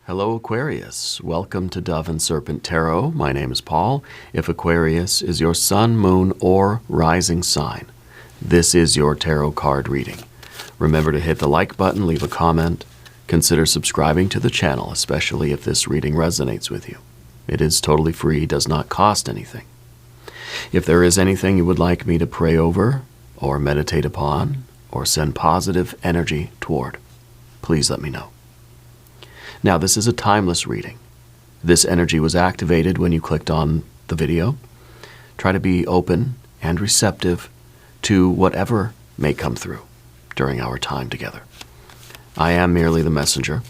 Hello Aquarius, welcome to Dove and Serpent Tarot. My name is Paul. If Aquarius is your sun, moon, or rising sign, this is your tarot card reading. Remember to hit the like button, leave a comment, consider subscribing to the channel, especially if this reading resonates with you. It is totally free, does not cost anything. If there is anything you would like me to pray over, or meditate upon, or send positive energy toward, please let me know. Now, this is a timeless reading. This energy was activated when you clicked on the video. Try to be open and receptive to whatever may come through during our time together. I am merely the messenger,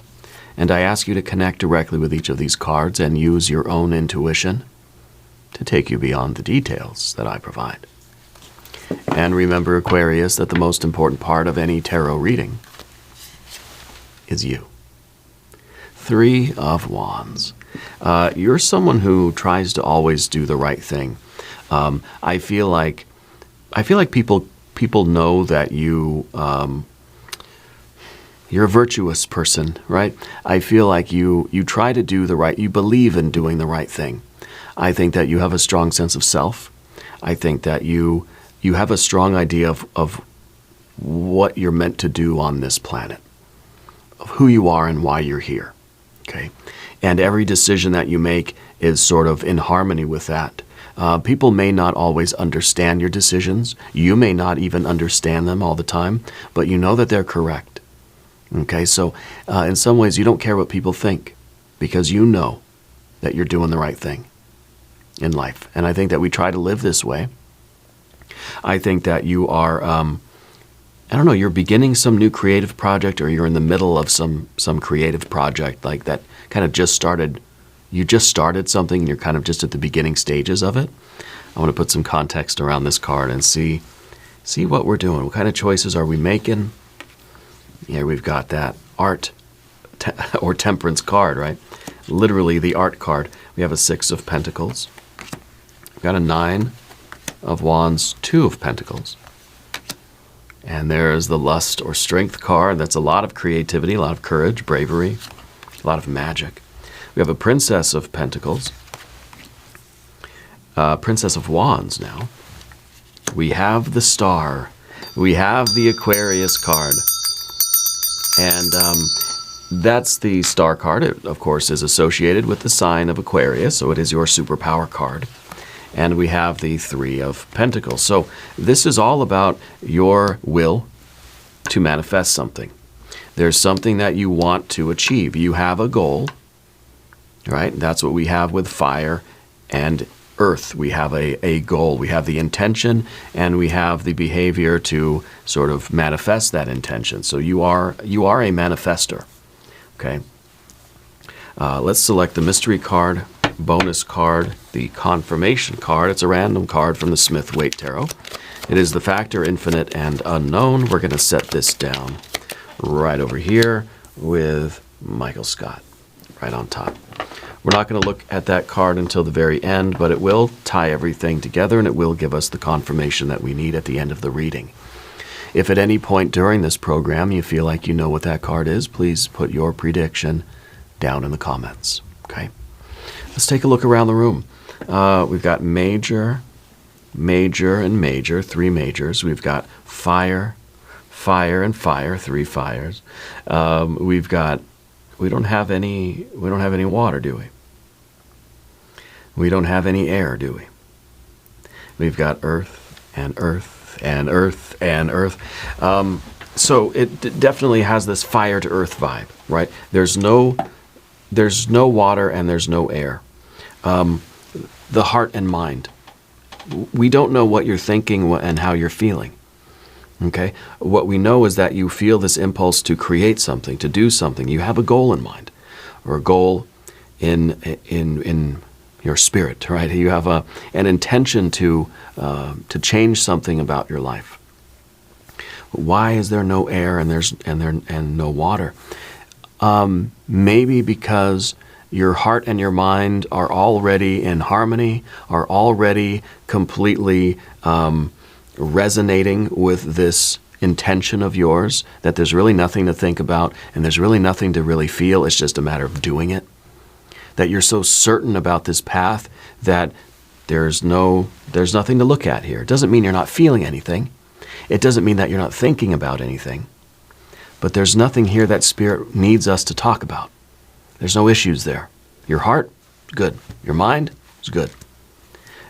and I ask you to connect directly with each of these cards and use your own intuition to take you beyond the details that I provide. And remember, Aquarius, that the most important part of any tarot reading is you. Three of Wands. You're someone who tries to always do the right thing. I feel like people know that you're a virtuous person, right? I feel like you try to do the right. You believe in doing the right thing. I think that you have a strong sense of self. I think that you have a strong idea of what you're meant to do on this planet, of who you are and why you're here. Okay, and every decision that you make is sort of in harmony with that. People may not always understand your decisions. You may not even understand them all the time, but you know that they're correct. Okay, so in some ways you don't care what people think because you know that you're doing the right thing in life. And I think that we try to live this way. I think that you are I don't know, you're beginning some new creative project, or you're in the middle of some creative project like that kind of just started. You just started something and you're kind of just at the beginning stages of it. I want to put some context around this card and see what we're doing. What kind of choices are we making? Here we've got that art or temperance card, right? Literally the art card. We have a Six of Pentacles. We've got a Nine of Wands, Two of Pentacles. And there's the Lust or Strength card. That's a lot of creativity, a lot of courage, bravery, a lot of magic. We have a Princess of Pentacles, Princess of Wands now. We have the Star. We have the Aquarius card. And that's the Star card. It, of course, is associated with the sign of Aquarius, so it is your superpower card. And we have the Three of Pentacles. So this is all about your will to manifest something. There's something that you want to achieve. You have a goal, right? That's what we have with fire and earth. We have a goal. We have the intention, and we have the behavior to sort of manifest that intention. So you are a manifester, okay? Let's select the mystery card, bonus card, the confirmation card. It's a random card from the Smith-Waite Tarot. It is the factor infinite and unknown. We're going to set this down right over here with Michael Scott right on top. We're not going to look at that card until the very end, but it will tie everything together and it will give us the confirmation that we need at the end of the reading. If at any point during this program you feel like you know what that card is, please put your prediction down in the comments. Okay? Let's take a look around the room. We've got major, major, and major, three majors. We've got fire, fire, and fire, three fires. We don't have any water, do we? We don't have any air, do we? We've got earth and earth and earth and earth. So it definitely has this fire to earth vibe, right? There's no water and there's no air. The heart and mind. We don't know what you're thinking and how you're feeling. Okay? What we know is that you feel this impulse to create something, to do something. You have a goal in mind, or a goal in your spirit, right? You have an intention to change something about your life. Why is there no air and no water? Maybe because your heart and your mind are already in harmony, are already completely resonating with this intention of yours, that there's really nothing to think about and there's really nothing to really feel. It's just a matter of doing it. That you're so certain about this path that there's nothing to look at here. It doesn't mean you're not feeling anything. It doesn't mean that you're not thinking about anything. But there's nothing here that Spirit needs us to talk about. There's no issues there. Your heart is good. Your mind is good.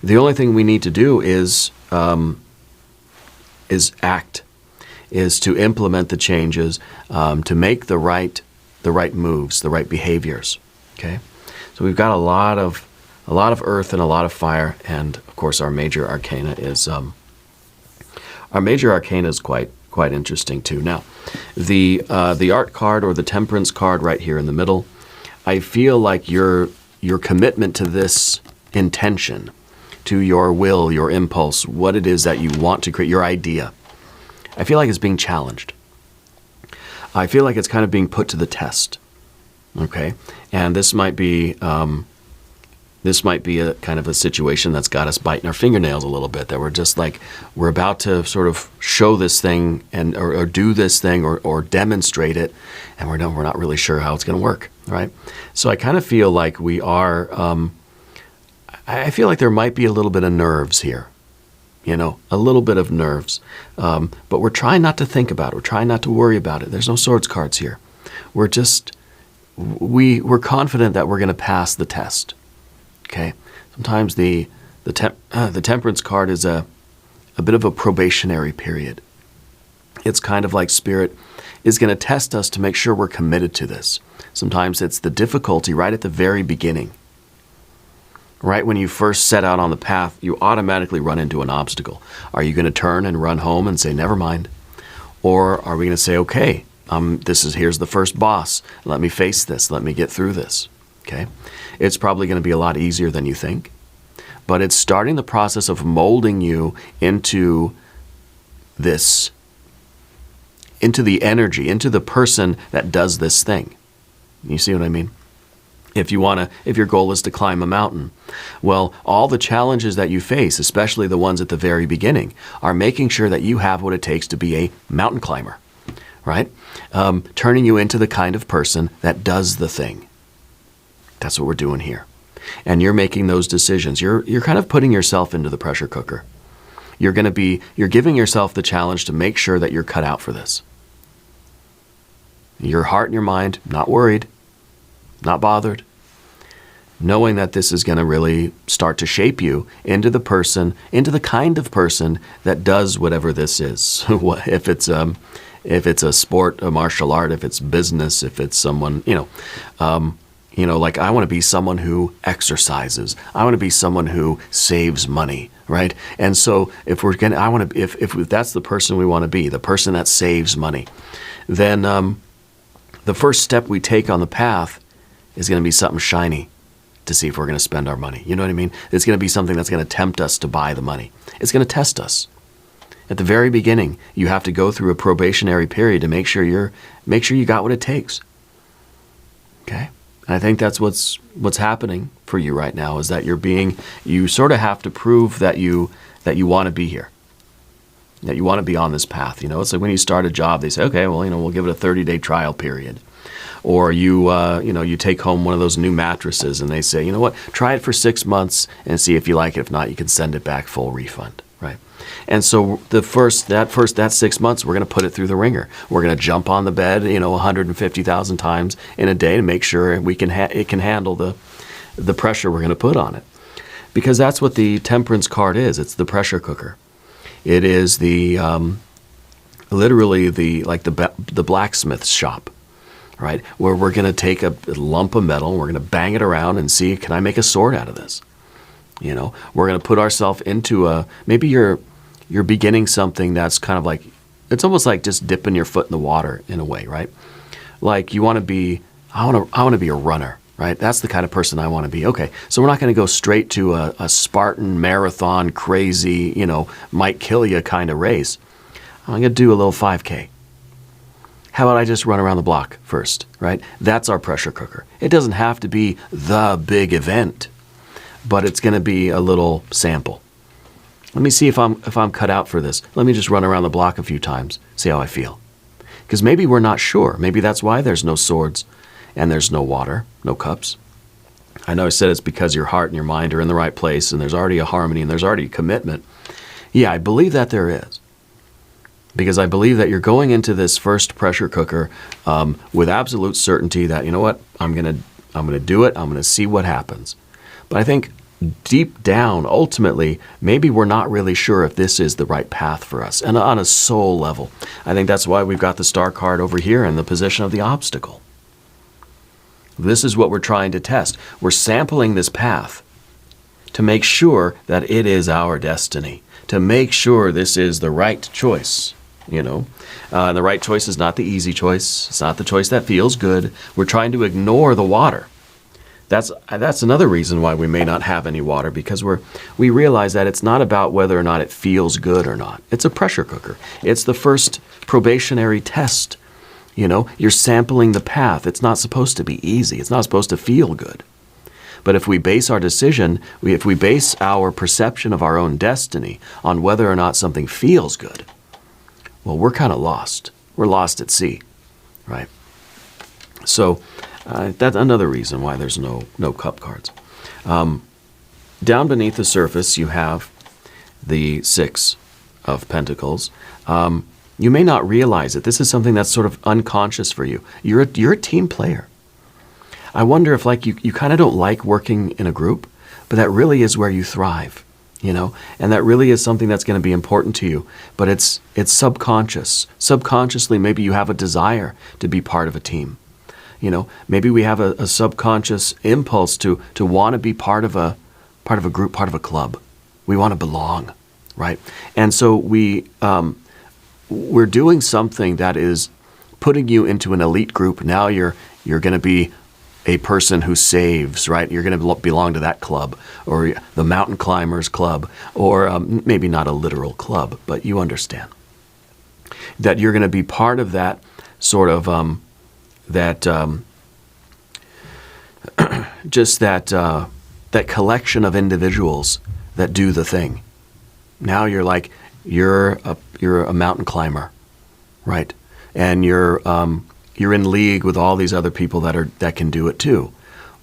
The only thing we need to do is act, is to implement the changes, to make the right moves, the right behaviors. Okay, so we've got a lot of earth and a lot of fire, and of course our major arcana is quite interesting too. Now, the art card or the temperance card right here in the middle, I feel like your commitment to this intention, to your will, your impulse, what it is that you want to create, your idea, I feel like it's being challenged. I feel like it's kind of being put to the test. Okay, and this might be a kind of a situation that's got us biting our fingernails a little bit, that we're just like, we're about to sort of show this thing and or do this thing or demonstrate it, and we're not really sure how it's going to work, right? So I kind of feel like we are, I feel like there might be a little bit of nerves here, a little bit of nerves, but we're trying not to think about it. We're trying not to worry about it. There's no swords cards here. We're just, we're confident that we're going to pass the test. Okay, sometimes the temperance card is a bit of a probationary period. It's kind of like Spirit is going to test us to make sure we're committed to this. Sometimes it's the difficulty right at the very beginning. Right when you first set out on the path, you automatically run into an obstacle. Are you going to turn and run home and say, never mind? Or are we going to say, okay, here's the first boss. Let me face this. Let me get through this. Okay, it's probably going to be a lot easier than you think, but it's starting the process of molding you into this, into the energy, into the person that does this thing. You see what I mean? If your goal is to climb a mountain, well, all the challenges that you face, especially the ones at the very beginning, are making sure that you have what it takes to be a mountain climber, right? Turning you into the kind of person that does the thing. That's what we're doing here. And you're making those decisions. You're kind of putting yourself into the pressure cooker. You're giving yourself the challenge to make sure that you're cut out for this. Your heart and your mind, not worried, not bothered, knowing that this is going to really start to shape you into the kind of person that does whatever this is. If it's a sport, a martial art, if it's business, if it's someone, like I want to be someone who exercises. I want to be someone who saves money, right? And so if that's the person we want to be, the person that saves money, then the first step we take on the path is going to be something shiny to see if we're going to spend our money. You know what I mean? It's going to be something that's going to tempt us to buy the money. It's going to test us. At the very beginning, you have to go through a probationary period to make sure you got what it takes. Okay? And I think that's what's happening for you right now, is that you sort of have to prove that you want to be here, that you want to be on this path. It's like when you start a job, they say, okay, well, we'll give it a 30-day trial period. Or you take home one of those new mattresses and they say, you know what, try it for 6 months and see if you like it. If not, you can send it back, full refund, right? And so that 6 months, we're going to put it through the ringer. We're going to jump on the bed, 150,000 times in a day to make sure it can handle the pressure we're going to put on it. Because that's what the temperance card is. It's the pressure cooker. It is literally the blacksmith shop, right? Where we're going to take a lump of metal and we're going to bang it around and see, can I make a sword out of this? We're going to put ourselves into maybe you're beginning something that's kind of like, it's almost like just dipping your foot in the water in a way, right? Like you want to be, I want to be a runner, right? That's the kind of person I want to be. Okay, so we're not going to go straight to a Spartan marathon, crazy, might kill you kind of race. I'm going to do a little 5K. How about I just run around the block first, right? That's our pressure cooker. It doesn't have to be the big event, but it's going to be a little sample. Let me see if I'm cut out for this. Let me just run around the block a few times, see how I feel. Because maybe we're not sure. Maybe that's why there's no swords and there's no water, no cups. I know I said it's because your heart and your mind are in the right place and there's already a harmony and there's already a commitment. Yeah, I believe that there is. Because I believe that you're going into this first pressure cooker with absolute certainty that, you know what, I'm gonna do it, I'm gonna see what happens. But I think deep down, ultimately, maybe we're not really sure if this is the right path for us. And on a soul level, I think that's why we've got the star card over here in the position of the obstacle. This is what we're trying to test. We're sampling this path to make sure that it is our destiny, to make sure this is the right choice, you know. And the right choice is not the easy choice. It's not the choice that feels good. We're trying to ignore the water. That's another reason why we may not have any water, because we realize that it's not about whether or not it feels good or not. It's a pressure cooker. It's the first probationary test. You know, you're sampling the path. It's not supposed to be easy. It's not supposed to feel good. But if we base our decision, if we base our perception of our own destiny on whether or not something feels good, well, we're kind of lost. We're lost at sea, right? So that's another reason why there's no cup cards. Down beneath the surface, you have the Six of Pentacles. You may not realize it. This is something that's sort of unconscious for you. You're a team player. I wonder if you kind of don't like working in a group, but that really is where you thrive, you know, and that really is something that's going to be important to you, but it's subconscious. Subconsciously, maybe you have a desire to be part of a team. You know, maybe we have a subconscious impulse to want to be part of a group, part of a club. We want to belong, right? And so we're doing something that is putting you into an elite group. Now you're going to be a person who saves, right? You're going to belong to that club, or the mountain climbers club, or maybe not a literal club, but you understand that you're going to be part of that sort of that collection of individuals that do the thing. Now you're a mountain climber, right? And you're in league with all these other people that can do it too.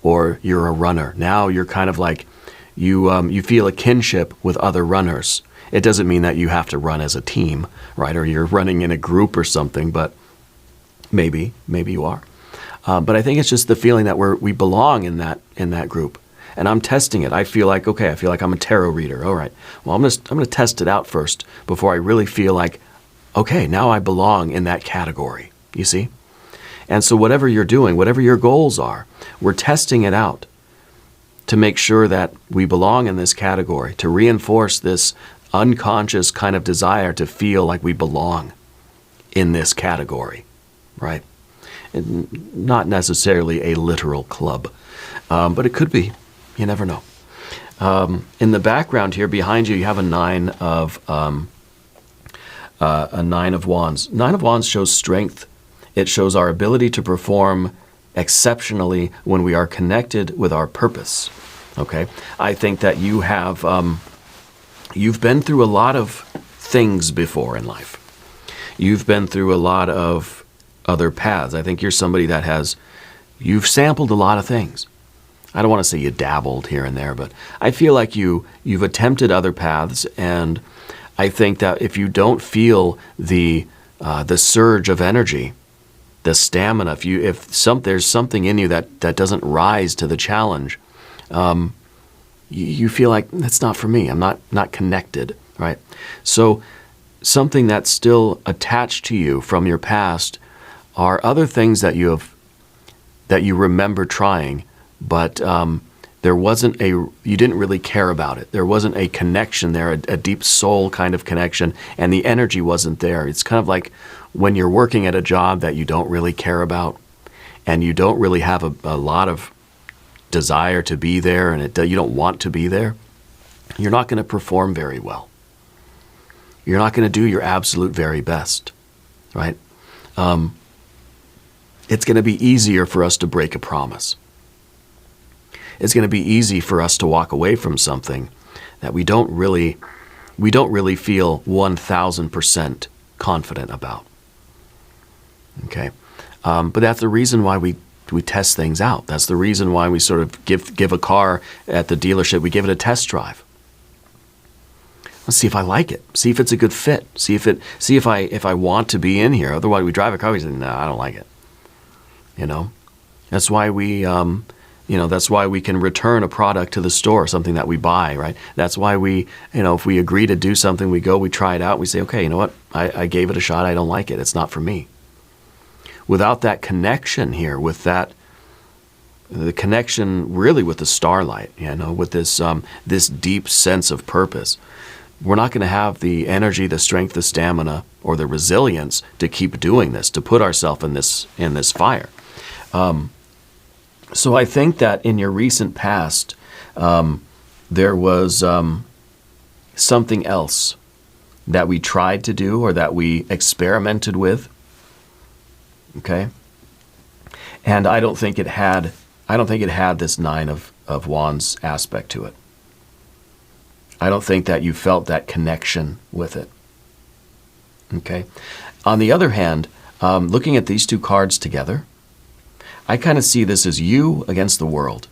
Or you're a runner. Now you're kind of like you feel a kinship with other runners. It doesn't mean that you have to run as a team, right? Or you're running in a group or something, but maybe you are. But I think it's just the feeling that we belong in that group. And I'm testing it. I feel like I'm a tarot reader. All right. Well, I'm going to test it out first before I really feel like, okay, now I belong in that category. You see? And so whatever you're doing, whatever your goals are, we're testing it out to make sure that we belong in this category, to reinforce this unconscious kind of desire to feel like we belong in this category, right? And not necessarily a literal club, but it could be. You never know. In the background here, behind you, you have a nine of wands. Nine of wands shows strength. It shows our ability to perform exceptionally when we are connected with our purpose. Okay, I think that you have you've been through a lot of things before in life. You've been through a lot of other paths. I think you're somebody that you've sampled a lot of things. I don't want to say you dabbled here and there, but I feel like you've attempted other paths, and I think that if you don't feel the surge of energy, the stamina, if there's something in you that doesn't rise to the challenge, you feel like that's not for me. I'm not connected, right? So something that's still attached to you from your past are other things that you remember trying, but you didn't really care about it. There wasn't a connection there, a deep soul kind of connection, and the energy wasn't there. It's kind of like when you're working at a job that you don't really care about, and you don't really have a lot of desire to be there, and you don't want to be there, you're not going to perform very well. You're not going to do your absolute very best, right? It's going to be easier for us to break a promise. It's going to be easy for us to walk away from something that we don't really we don't really feel 1,000% confident about. Okay, but that's the reason why we test things out. That's the reason why we sort of give a car at the dealership. We give it a test drive. Let's see if I like it. See if it's a good fit. See if I want to be in here. Otherwise, we drive a car. We say, no, I don't like it. You know, that's why we that's why we can return a product to the store, something that we buy, right? That's why we, if we agree to do something, we go, we try it out, we say, okay, you know what? I gave it a shot. I don't like it. It's not for me. Without that connection here, the connection really with the starlight, with this deep sense of purpose, we're not going to have the energy, the strength, the stamina, or the resilience to keep doing this, to put ourselves in this fire. So I think that in your recent past, there was something else that we tried to do or that we experimented with. Okay, and I don't think it had this Nine of Wands aspect to it. I don't think that you felt that connection with it. Okay. On the other hand, looking at these two cards together, I kind of see this as you against the world.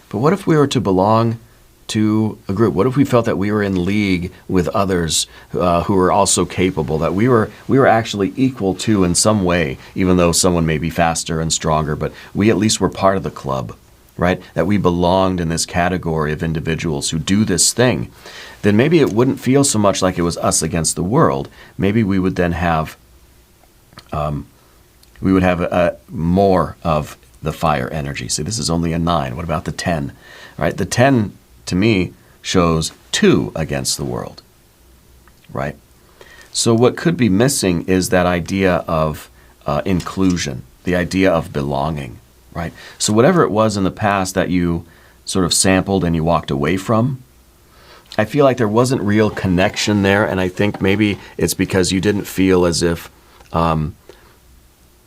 But what if we were to belong to a group? What if we felt that we were in league with others who were also capable, that we were actually equal to in some way, even though someone may be faster and stronger, but we at least were part of the club, right? That we belonged in this category of individuals who do this thing. Then maybe it wouldn't feel so much like it was us against the world. Maybe we would then have more of the fire energy. See, this is only a 9. What about the 10? Right? The 10, to me, shows 2 against the world. Right? So what could be missing is that idea of inclusion, the idea of belonging. Right? So whatever it was in the past that you sort of sampled and you walked away from, I feel like there wasn't real connection there, and I think maybe it's because you didn't feel as if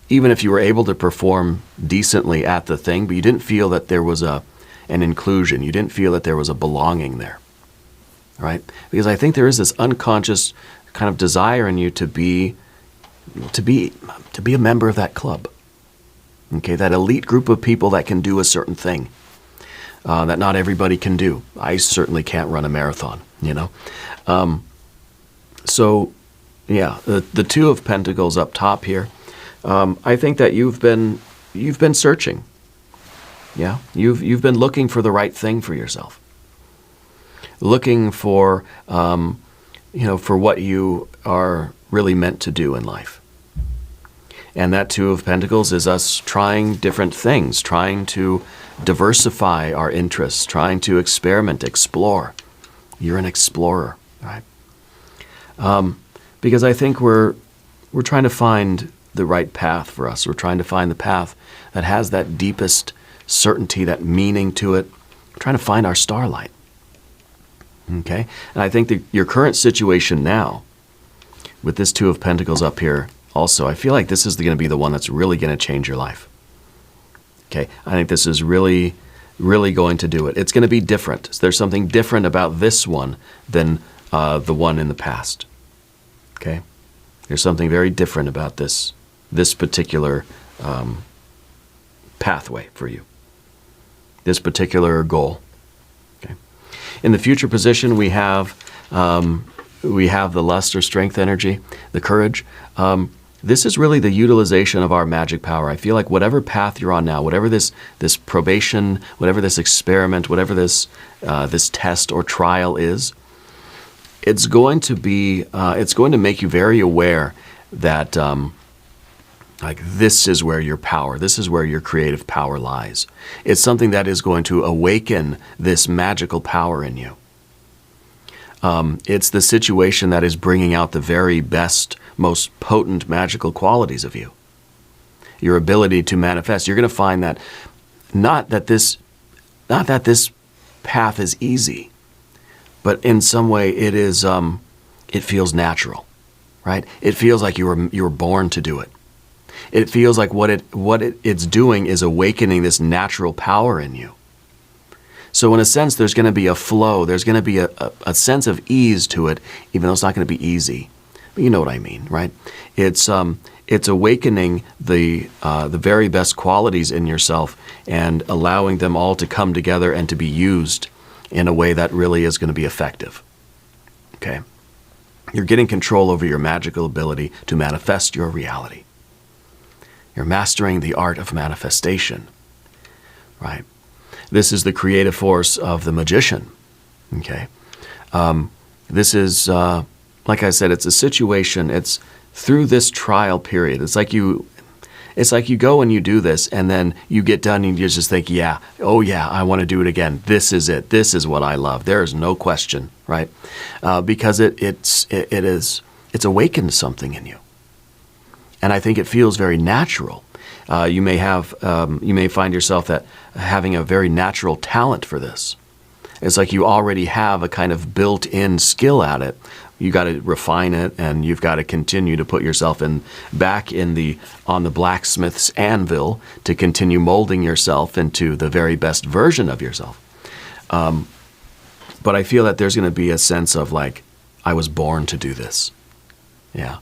even if you were able to perform decently at the thing, but you didn't feel that there was an inclusion. You didn't feel that there was a belonging there, right? Because I think there is this unconscious kind of desire in you to be a member of that club, okay? That elite group of people that can do a certain thing that not everybody can do. I certainly can't run a marathon, So, yeah, the Two of Pentacles up top here. I think that you've been searching. Yeah, you've been looking for the right thing for yourself, looking for for what you are really meant to do in life. And that Two of Pentacles is us trying different things, trying to diversify our interests, trying to experiment, explore. You're an explorer, right? Because I think we're trying to find the right path for us. We're trying to find the path that has that deepest certainty, that meaning to it. We're trying to find our starlight. Okay? And I think that your current situation now, with this Two of Pentacles up here also, I feel like this is going to be the one that's really going to change your life. Okay? I think this is really, really going to do it. It's going to be different. There's something different about this one than the one in the past. Okay? There's something very different about this particular pathway for you, this particular goal. Okay. In the future position, we have the lust or strength energy, the courage. This is really the utilization of our magic power. I feel like whatever path you're on now, whatever this probation, whatever this experiment, whatever this test or trial is, it's going to make you very aware that this is where your power, this is where your creative power lies. It's something that is going to awaken this magical power in you. It's the situation that is bringing out the very best, most potent magical qualities of you. Your ability to manifest. You're going to find that not that this path is easy, but in some way it is. It feels natural, right? It feels like you were born to do it. It feels like what it's doing is awakening this natural power in you. So in a sense, there's going to be a flow. There's going to be a sense of ease to it, even though it's not going to be easy. But you know what I mean, right? It's awakening the very best qualities in yourself and allowing them all to come together and to be used in a way that really is going to be effective. Okay? You're getting control over your magical ability to manifest your reality. You're mastering the art of manifestation, right? This is the creative force of the magician, okay? This is, like I said, it's a situation. It's through this trial period. It's like you go and you do this, and then you get done and you just think, yeah, oh yeah, I want to do it again. This is it. This is what I love. There is no question, right? Because it's awakened something in you, and I think it feels very natural. You may find yourself that having a very natural talent for this. It's like you already have a kind of built-in skill at it. You got to refine it, and you've got to continue to put yourself back on the blacksmith's anvil to continue molding yourself into the very best version of yourself. But I feel that there's going to be a sense of like, I was born to do this. Yeah,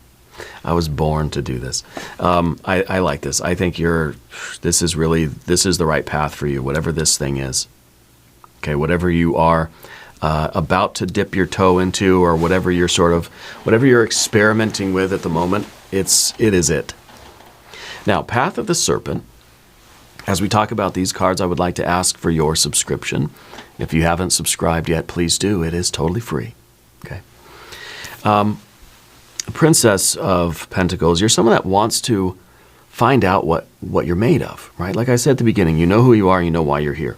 I was born to do this. I like this. I think this is the right path for you, whatever this thing is. Okay, whatever you are about to dip your toe into, or whatever you're experimenting with at the moment, it is it. Now, Path of the Serpent. As we talk about these cards, I would like to ask for your subscription. If you haven't subscribed yet, please do. It is totally free. Okay. Princess of Pentacles. You're someone that wants to find out what you're made of, right? Like I said at the beginning, you know who you are, you know why you're here.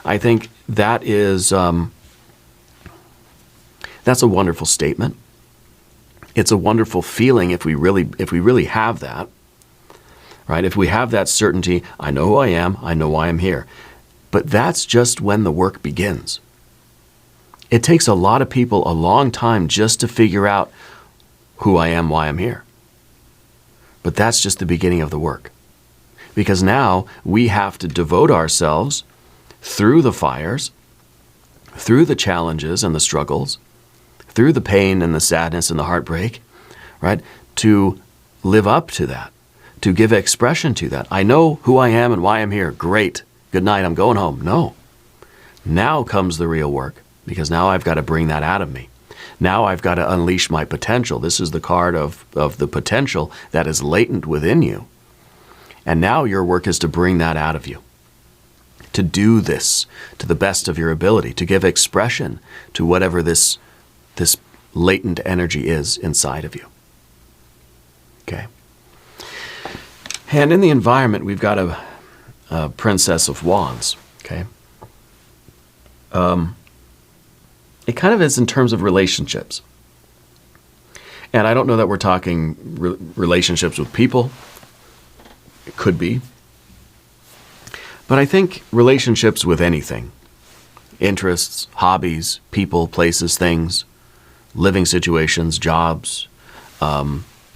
I think that is that's a wonderful statement. It's a wonderful feeling if we really have that, right? If we have that certainty, I know who I am, I know why I'm here. But that's just when the work begins. It takes a lot of people a long time just to figure out who I am, why I'm here. But that's just the beginning of the work. Because now we have to devote ourselves through the fires, through the challenges and the struggles, through the pain and the sadness and the heartbreak, right? To live up to that, to give expression to that. I know who I am and why I'm here. Great. Good night. I'm going home. No. Now comes the real work, because now I've got to bring that out of me. Now I've got to unleash my potential. This is the card of the potential that is latent within you. And now your work is to bring that out of you. To do this to the best of your ability, to give expression to whatever this latent energy is inside of you. Okay. And in the environment, we've got a Princess of Wands. Okay. It kind of is in terms of relationships. And I don't know that we're talking relationships with people. It could be. But I think relationships with anything. Interests, hobbies, people, places, things, living situations, jobs,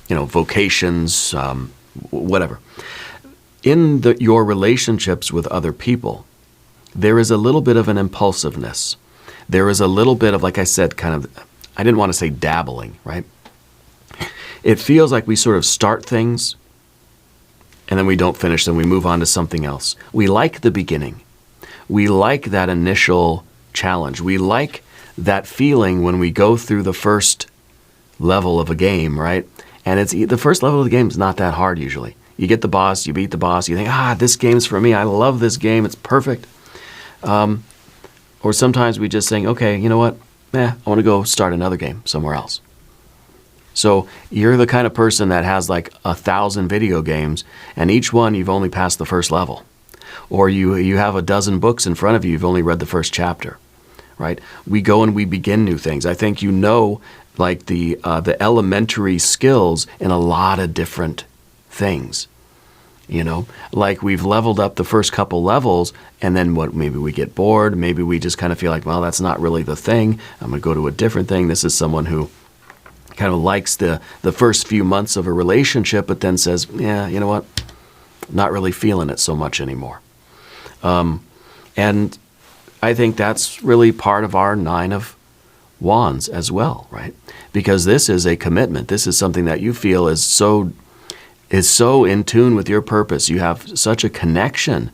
vocations, whatever. In your relationships with other people, there is a little bit of an impulsiveness. There is a little bit of, like I said, kind of, I didn't want to say dabbling, right? It feels like we sort of start things and then we don't finish them. We move on to something else. We like the beginning. We like that initial challenge. We like that feeling when we go through the first level of a game, right? And the first level of the game is not that hard usually. You get the boss, you beat the boss, you think, this game's for me. I love this game. It's perfect. Or sometimes we just think, okay, you know what? I want to go start another game somewhere else. So you're the kind of person that has like 1,000 video games, and each one you've only passed the first level. Or you have a dozen books in front of you, you've only read the first chapter, right? We go and we begin new things. I think you know like the elementary skills in a lot of different things. Like we've leveled up the first couple levels, and then maybe we get bored, maybe we just kind of feel like, well, that's not really the thing. I'm going to go to a different thing. This is someone who kind of likes the first few months of a relationship, but then says, yeah, you know what? Not really feeling it so much anymore. And I think that's really part of our 9 of Wands as well, right? Because this is a commitment. This is something that you feel is so in tune with your purpose. You have such a connection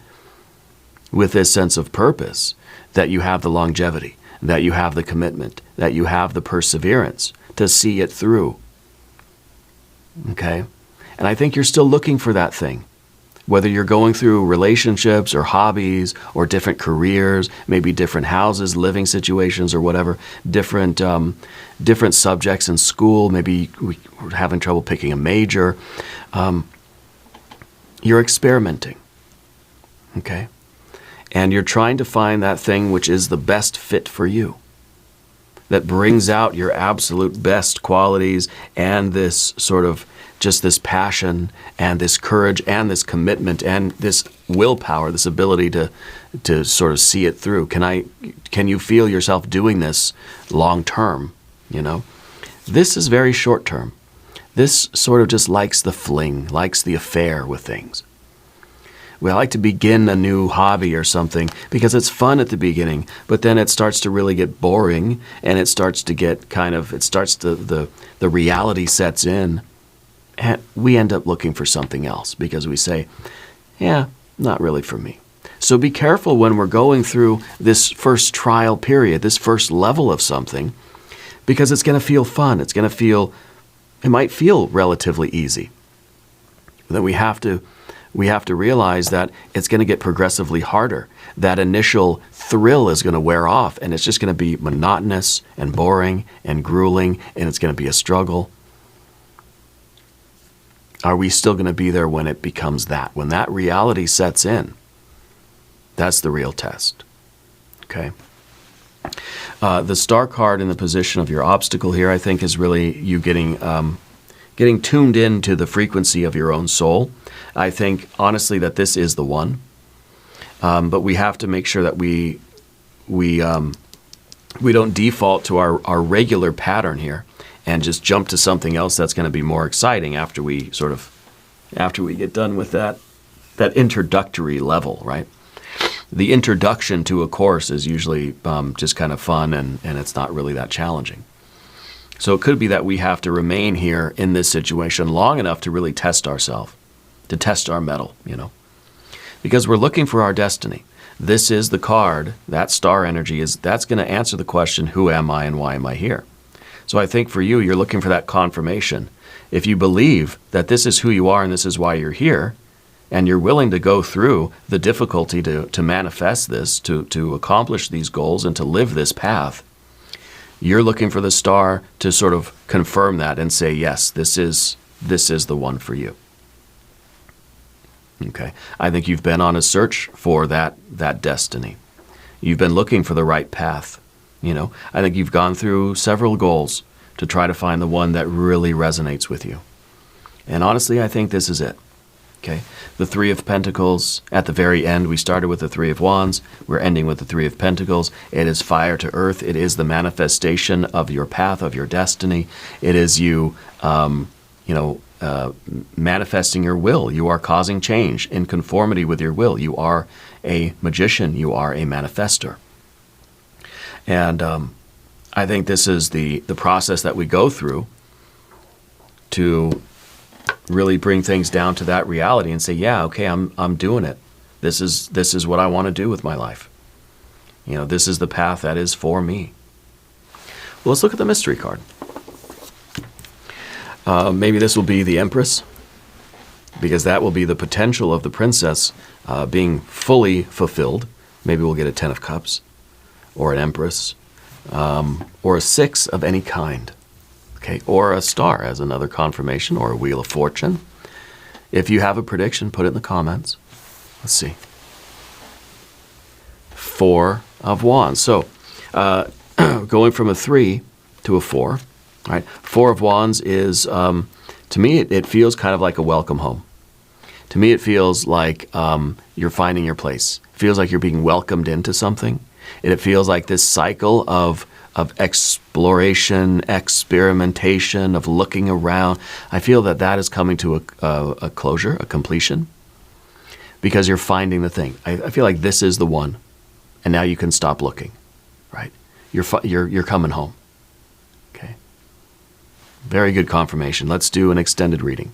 with this sense of purpose that you have the longevity, that you have the commitment, that you have the perseverance to see it through. Okay? And I think you're still looking for that thing. Whether you're going through relationships or hobbies or different careers, maybe different houses, living situations or whatever, different subjects in school, maybe we're having trouble picking a major. You're experimenting, okay? And you're trying to find that thing which is the best fit for you, that brings out your absolute best qualities and this sort of just this passion and this courage and this commitment and this willpower, this ability to sort of see it through. Can you feel yourself doing this long term, you know? This is very short term. This sort of just likes the fling, likes the affair with things. We like to begin a new hobby or something because it's fun at the beginning, but then it starts to really get boring and it starts to get the reality sets in. And we end up looking for something else because we say, yeah, not really for me. So be careful when we're going through this first trial period, this first level of something, because it's going to feel fun. It might feel relatively easy. Then we have to realize that it's going to get progressively harder. That initial thrill is going to wear off, and it's just going to be monotonous and boring and grueling, and it's going to be a struggle. Are we still going to be there when it becomes that? When that reality sets in, that's the real test. Okay? The star card in the position of your obstacle here, I think, is really you getting tuned into the frequency of your own soul. I think, honestly, that this is the one. But we have to make sure that we don't default to our regular pattern here and just jump to something else that's going to be more exciting after we get done with that introductory level, right? The introduction to a course is usually just kind of fun and it's not really that challenging. So it could be that we have to remain here in this situation long enough to really test ourselves, to test our mettle, you know, because we're looking for our destiny. This is the card, that star energy that's going to answer the question, who am I and why am I here? So I think for you, you're looking for that confirmation. If you believe that this is who you are and this is why you're here, and you're willing to go through the difficulty to manifest this, to accomplish these goals and to live this path, you're looking for the star to sort of confirm that and say, yes, this is the one for you. Okay. I think you've been on a search for that destiny. You've been looking for the right path. You know, I think you've gone through several goals to try to find the one that really resonates with you. And honestly, I think this is it. Okay. The Three of Pentacles, at the very end, we started with the Three of Wands. We're ending with the Three of Pentacles. It is fire to earth. It is the manifestation of your path, of your destiny. It is you, manifesting your will. You are causing change in conformity with your will. You are a magician. You are a manifestor. And I think this is the process that we go through to really bring things down to that reality and say, yeah, okay, I'm doing it. This is what I want to do with my life. You know, this is the path that is for me. Well, let's look at the mystery card. Maybe this will be the Empress, because that will be the potential of the princess being fully fulfilled. Maybe we'll get a Ten of Cups, or an Empress, or a Six of any kind. Okay, or a star as another confirmation, or a Wheel of Fortune. If you have a prediction, put it in the comments. Let's see. Four of Wands. So, going from a 3 to a 4. Right? Four of Wands is, to me, it feels kind of like a welcome home. To me, it feels like you're finding your place. It feels like you're being welcomed into something. And it feels like this cycle of exploration, experimentation, of looking around. I feel that is coming to a closure, a completion, because you're finding the thing. I feel like this is the one, and now you can stop looking, right? You're coming home. Okay. Very good confirmation. Let's do an extended reading.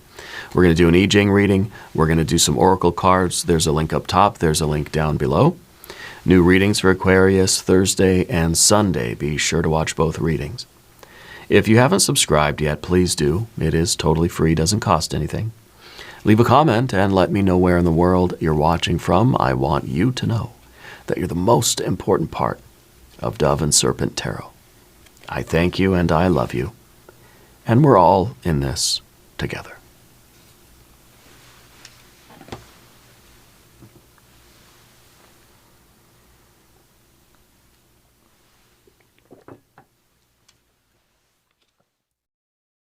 We're going to do an I Ching reading. We're going to do some oracle cards. There's a link up top. There's a link down below. New readings for Aquarius Thursday and Sunday. Be sure to watch both readings. If you haven't subscribed yet, please do. It is totally free, doesn't cost anything. Leave a comment and let me know where in the world you're watching from. I want you to know that you're the most important part of Dove and Serpent Tarot. I thank you and I love you. And we're all in this together.